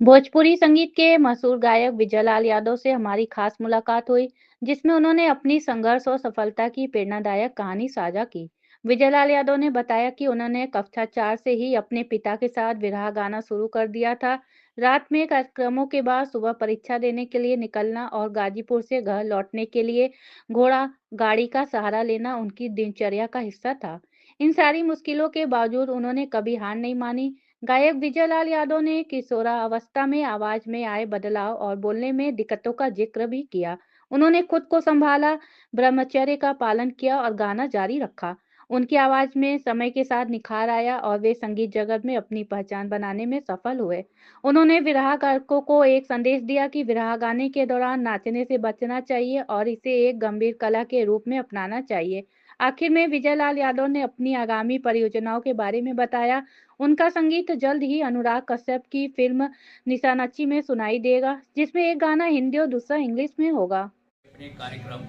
भोजपुरी संगीत के मशहूर गायक विजयलाल यादव से हमारी खास मुलाकात हुई, जिसमें उन्होंने अपनी संघर्ष और सफलता की प्रेरणादायक कहानी साझा की। विजयलाल यादव ने बताया कि उन्होंने कक्षा 4 से ही अपने पिता के साथ विरहा गाना शुरू कर दिया था। रात में कार्यक्रमों के बाद सुबह परीक्षा देने के लिए निकलना और गाजीपुर से घर लौटने के लिए घोड़ा गाड़ी का सहारा लेना उनकी दिनचर्या का हिस्सा था। इन सारी मुश्किलों के बावजूद उन्होंने कभी हार नहीं मानी। गायक विजयलाल यादव ने किशोरावस्था में आवाज में आए बदलाव और बोलने में दिक्कतों का जिक्र भी किया। उन्होंने खुद को संभाला, ब्रह्मचर्य का पालन किया और गाना जारी रखा। उनकी आवाज में समय के साथ निखार आया और वे संगीत जगत में अपनी पहचान बनाने में सफल हुए। उन्होंने विरह गायकों को एक संदेश दिया कि विरह गाने के दौरान नाचने से बचना चाहिए और इसे एक गंभीर कला के रूप में अपनाना चाहिए। आखिर में विजयलाल यादव ने अपनी आगामी परियोजनाओं के बारे में बताया। उनका संगीत जल्द ही अनुराग कश्यप की फिल्म निशानची में सुनाई देगा, जिसमें एक गाना हिंदी और दूसरा इंग्लिश में होगा। अपने कार्यक्रम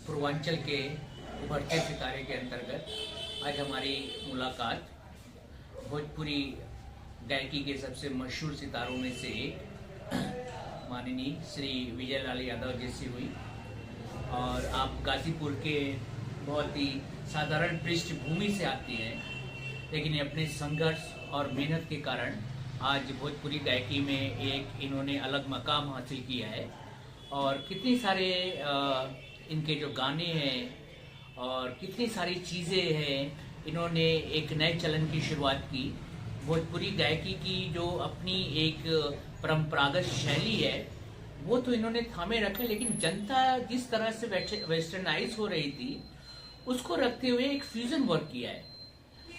पूर्वांचल के उभरते सितारे के अंतर्गत आज हमारी मुलाकात भोजपुरी गायकी के सबसे मशहूर सितारों में से एक माननीय श्री विजयलाल यादव जी से हुई। और आप गाजीपुर के बहुत ही साधारण पृष्ठभूमि से आती हैं, लेकिन अपने संघर्ष और मेहनत के कारण आज भोजपुरी गायकी में एक इन्होंने अलग मकाम हासिल किया है। और कितनी सारे इनके जो गाने हैं और कितनी सारी चीज़ें हैं, इन्होंने एक नए चलन की शुरुआत की। भोजपुरी गायकी की जो अपनी एक परंपरागत शैली है वो तो इन्होंने थामे रखा, लेकिन जनता जिस तरह से वेस्टर्नाइज हो रही थी उसको रखते हुए एक फ्यूजन वर्क किया है।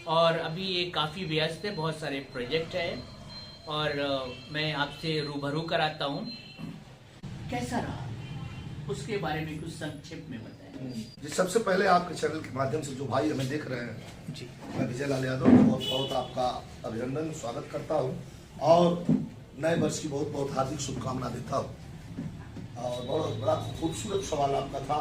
और अभी ये काफ़ी व्यस्त है, बहुत सारे प्रोजेक्ट है और मैं आपसे रूबरू कराता हूँ। कैसा रहा उसके बारे में कुछ संक्षेप में बताएं। जी, सबसे पहले आपके चैनल के माध्यम से जो भाई हमें देख रहे हैं जी, मैं विजयलाल यादव बहुत बहुत आपका अभिनंदन स्वागत करता हूँ और नए वर्ष की बहुत बहुत हार्दिक शुभकामना देता हूँ। और बहुत बड़ा खूबसूरत सवाल आपका था।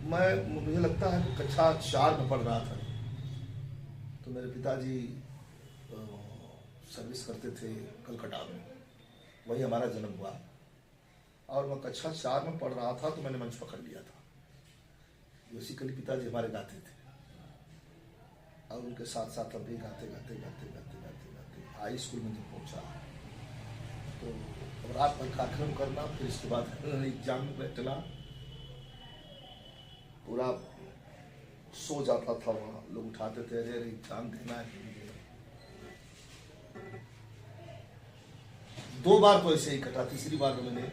मुझे लगता है कि कक्षा 4 में पढ़ रहा था तो मेरे पिताजी सर्विस करते थे कलकत्ता में, वही हमारा जन्म हुआ। और मैं कक्षा 4 में पढ़ रहा था तो मैंने मंच पकड़ लिया था। बेसिकली पिताजी हमारे गाते थे और उनके साथ साथ हम भी गाते गाते गाते गाते गाते गाते हाई स्कूल में जब पहुंचा तो अब रात भर कार्यक्रम करना, फिर इसके बाद एग्जाम में बैठना, पूरा सो जाता था। वहाँ लोग उठाते थे, अरे एग्जाम देना है। 2 बार तो ऐसे ही कटा, तीसरी बार मैंने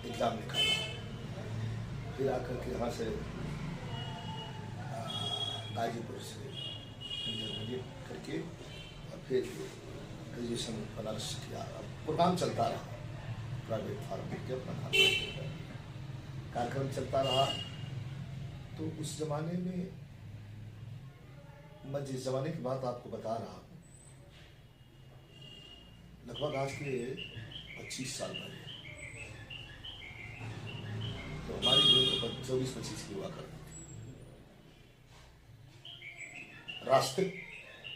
एग्जाम निकाला। फिर आकर के यहाँ से गाजीपुर से इंटरमीडिएट करके और फिर ग्रेजुएशन बनारस किया। प्रोग्राम चलता रहा, प्राइवेट फार्म के अपना कार्यक्रम चलता रहा। तो उस जमाने में मैं जिस जमाने की बात आपको बता रहा हूँ, लगभग आज के 25 साल पहले, तो हमारी जो 24-25 की हुआ करती थी, रास्ते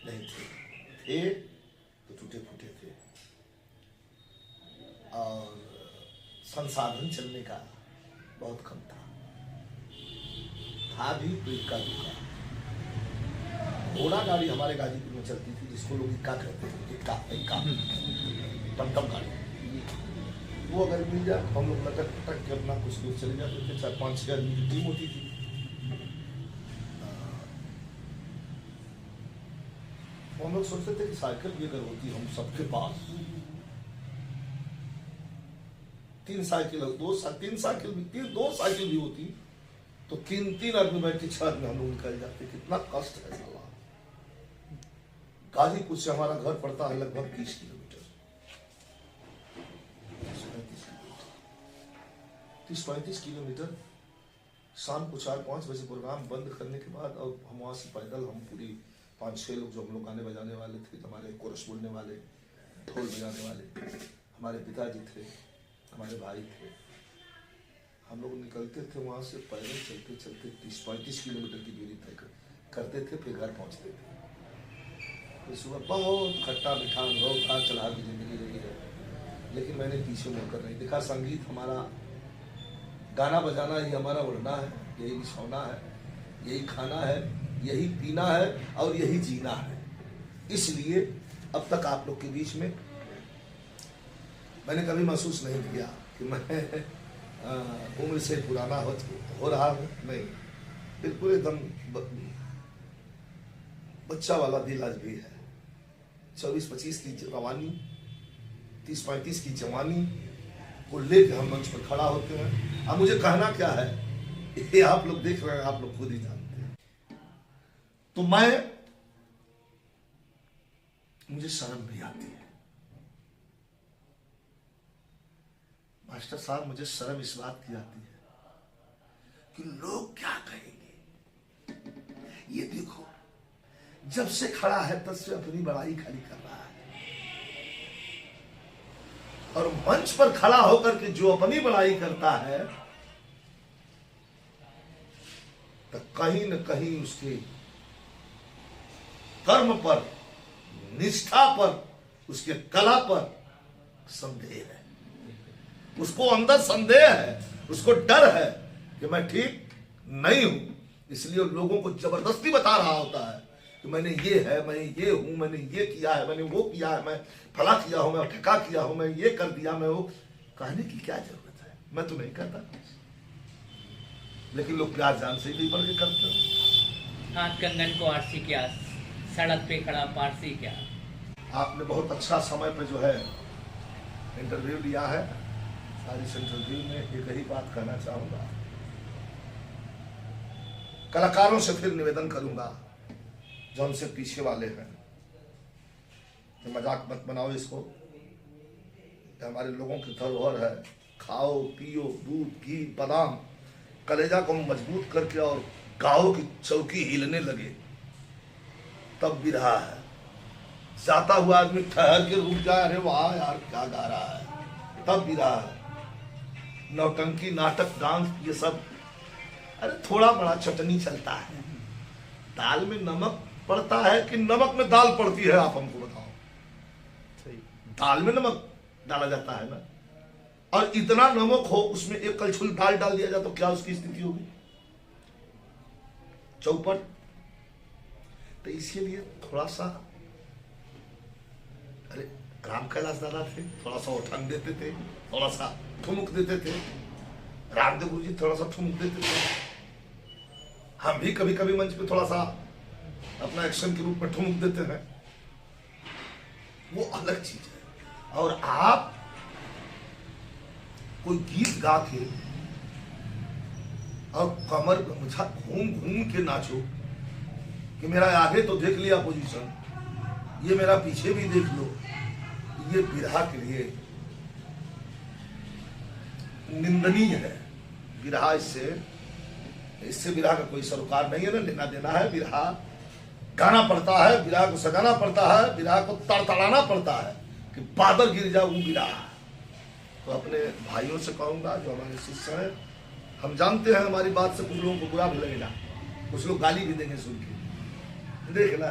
नहीं थे तो टूटे फूटे थे और संसाधन चलने का बहुत कम था भी तो इक्का दुक्का। घोड़ा गाड़ी हमारे गाजीपुर में चलती थी, जिसको लोग इक्का कहते थे, इक्का टमटम गाड़ी। वो अगर मिल जाए हम लोग लटक पटक के अपना कुछ दूर चले जाते थे। 4-5-6 आदमी की टीम होती थी। हम लोग सोचते थे कि साइकिल भी अगर होती हम सबके पास 3 साइकिल, 2 साइकिल भी होती तो 3 आदमी बैठ के 6 आदमी हम लोग निकल जाते। कितना कष्ट है साला। गाजीपुर से हमारा घर पड़ता है लगभग 30 किलोमीटर, 30-35 किलोमीटर। शाम को 4-5 बजे प्रोग्राम बंद करने के बाद और हम वहाँ से पैदल, हम पूरी 5-6 लोग जो हम लोग गाने बजाने वाले थे, हमारे कोरस बोलने वाले, ढोल बजाने वाले, हमारे पिताजी थे, हमारे भाई थे। हम लोग निकलते थे वहाँ से पैदल चलते चलते 30-35 किलोमीटर की दूरी तय कर करते थे, फिर घर पहुंचते थे। तो सुबह बहुत खट्टा मीठा अनुभव था, चला की जिंदगी रही है, लेकिन मैंने पीछे मुड़कर नहीं देखा। संगीत हमारा, गाना बजाना ही हमारा उड़ना है, यही बिछौना है, यही खाना है, यही पीना है और यही जीना है। इसलिए अब तक आप लोग के बीच में मैंने कभी महसूस नहीं किया कि मैं उम्र से पुराना हो रहा हूँ। नहीं, बिल्कुल एकदम बच्चा वाला दिल आज भी है। 24-25 की जवानी, 30-35 की जवानी को लेकर हम मंच पर खड़ा होते हैं। अब मुझे कहना क्या है, ये आप लोग देख रहे हैं, आप लोग खुद ही जानते हैं। तो मुझे शर्म भी आती है मास्टर साहब, मुझे शर्म इस बात की आती है कि लोग क्या कहेंगे। ये देखो, जब से खड़ा है तब से अपनी बड़ाई खाली कर रहा है, और मंच पर खड़ा होकर के जो अपनी बड़ाई करता है, तो कहीं न कहीं उसके कर्म पर, निष्ठा पर, उसके कला पर संदेह है। उसको अंदर संदेह है, उसको डर है कि मैं ठीक नहीं हूं, इसलिए लोगों को जबरदस्ती बता रहा होता है कि मैंने ये है, मैं ये हूं, मैंने ये किया है, मैंने वो किया है, मैं फला किया हूं, मैं ठका किया हूं, मैं ये कर दिया, मैं वो। कहने की क्या जरूरत है, मैं तो नहीं कहता, लेकिन लोग प्यार जान से भी बढ़ के करते हैं। हाथ कंगन को आरसी क्या, सड़क पे खड़ा पारसी क्या। आपने बहुत अच्छा समय पे जो है इंटरव्यू लिया है। सारी इंटरव्यू में एक ही बात कहना चाहूंगा, कलाकारों से फिर निवेदन करूंगा जो हमसे पीछे वाले हैं कि मजाक मत बनाओ इसको। हमारे लोगों की धरोहर है, खाओ पियो दूध घी बादाम, कलेजा को मजबूत करके और गाँव की चौकी हिलने लगे तब भी रहा है। जाता हुआ आदमी ठहर के रुक जाए, अरे वाह यार क्या गा रहा है, तब भी रहा है। नौटंकी, नाटक, डांस, ये सब अरे थोड़ा बड़ा चटनी चलता है। दाल में नमक पड़ता है कि नमक में दाल पड़ती है, आप हमको बताओ। सही, दाल में नमक डाला जाता है ना, और इतना नमक हो उसमें एक कलछुल दाल डाल दिया जाए तो क्या उसकी स्थिति होगी, चौपट। तो इसके लिए थोड़ा सा, अरे राम कैलाश दादा थे, थोड़ा सा उठान देते थे, थोड़ा सा ठुमुक देते थे, रामदेव गुरु जी थोड़ा सा ठुमुक देते थे, हम भी कभी कभी मंच पे थोड़ा सा अपना एक्शन के रूप में ठुमुक देते हैं, वो अलग चीज है। और आप कोई गीत गा के और कमर घूम घूम के नाचो कि मेरा आगे तो देख लिया पोजीशन, ये मेरा पीछे भी देख लो, ये बिरहा के लिए निंदनीय है। बिरहा इससे बिरहा का कोई सरोकार नहीं है ना, लेना देना है। बिरहा गाना पड़ता है, बिरहा को सजाना पड़ता है, बिरहा को तड़तड़ाना पड़ता है कि बादल गिर जाए, वो बिरहा। तो अपने भाइयों से कहूंगा जो हमारे शिष्य हैं, हम जानते हैं हमारी बात से कुछ लोगों को बुरा भी लगेगा, कुछ लोग गाली भी देंगे सुन के, देखना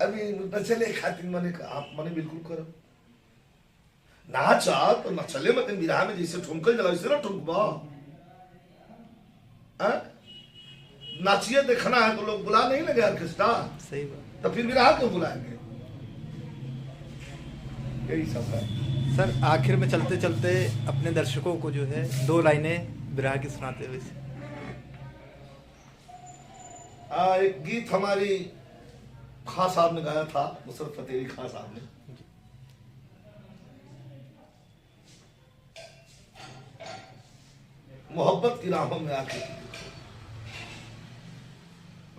अभी न चले खातिर मैंने बिल्कुल करो नाचा तो न चले, मतलब बिरहा में जैसे ठुमकल जला वैसे ना ठुमकबा। नाचिए देखना है तो लोग बुला नहीं लगे ऑर्केस्ट्रा, सही बात। तो फिर बिरहा क्यों बुलाएंगे, यही सब है। सर आखिर में चलते चलते अपने दर्शकों को जो है 2 लाइनें बिरहा की सुनाते हुए। एक गीत हमारी खां साहब ने गाया था, नुसरत फतेह अली खां साहब ने। मोहब्बत की राहों में आके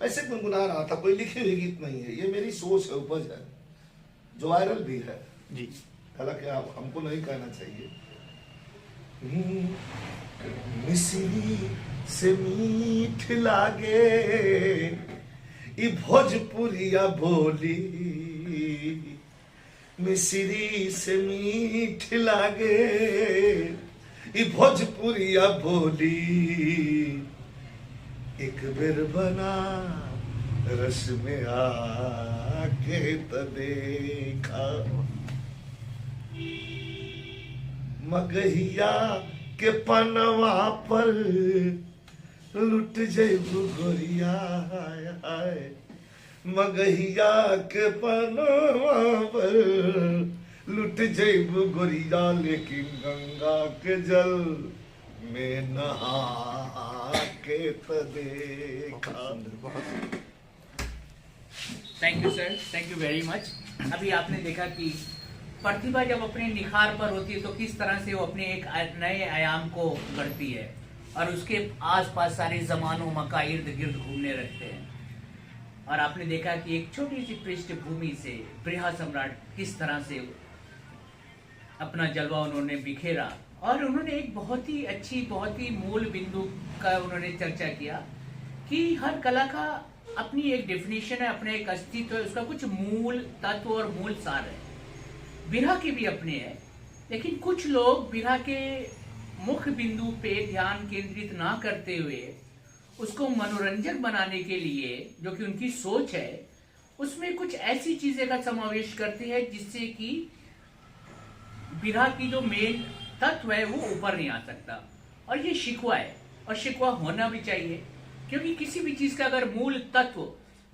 मैं सिर्फ गुनगुना रहा था, कोई लिखी हुई गीत नहीं है, ये मेरी सोच है, उपज है, जो वायरल भी है जी। हालांकि आप हमको नहीं कहना चाहिए। मिश्री से मीठ लागे ई भोजपुरिया बोली, मिश्री से मीठ लागे ई भोजपुरिया बोली, एक बेर बना रस में आके त देखा, मगहिया के पनवा पर लुट जइबू गोरिया, हाय हाय मगहिया के पनवा पर लुट जइबू गोरिया, लेकिन गंगा के जल में नहा के त देखा। Thank you sir, thank you very much. अभी आपने देखा कि प्रतिभा जब अपने निखार पर होती है तो किस तरह से वो अपने एक नए आयाम को गढ़ती है और उसके आसपास सारे जमानों मका इर्द गिर्द घूमने लगते हैं। और आपने देखा कि एक छोटी सी पृष्ठभूमि से प्रिया सम्राट किस तरह से अपना जलवा उन्होंने बिखेरा और उन्होंने एक बहुत ही अच्छी, बहुत ही मूल बिंदु का उन्होंने चर्चा किया कि हर कला का अपनी एक डेफिनेशन है, अपने एक अस्तित्व है, उसका कुछ मूल तत्व और मूल सार है। बिरहा के भी अपने है, लेकिन कुछ लोग बिरहा के मुख्य बिंदु पे ध्यान केंद्रित ना करते हुए उसको मनोरंजक बनाने के लिए, जो कि उनकी सोच है, उसमें कुछ ऐसी चीजें का समावेश करते हैं जिससे कि बिरहा की जो मेन तत्व है वो ऊपर नहीं आ सकता। और ये शिकवा है और शिकवा होना भी चाहिए, क्योंकि किसी भी चीज का अगर मूल तत्व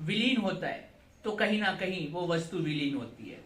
विलीन होता है तो कहीं ना कहीं वो वस्तु विलीन होती है।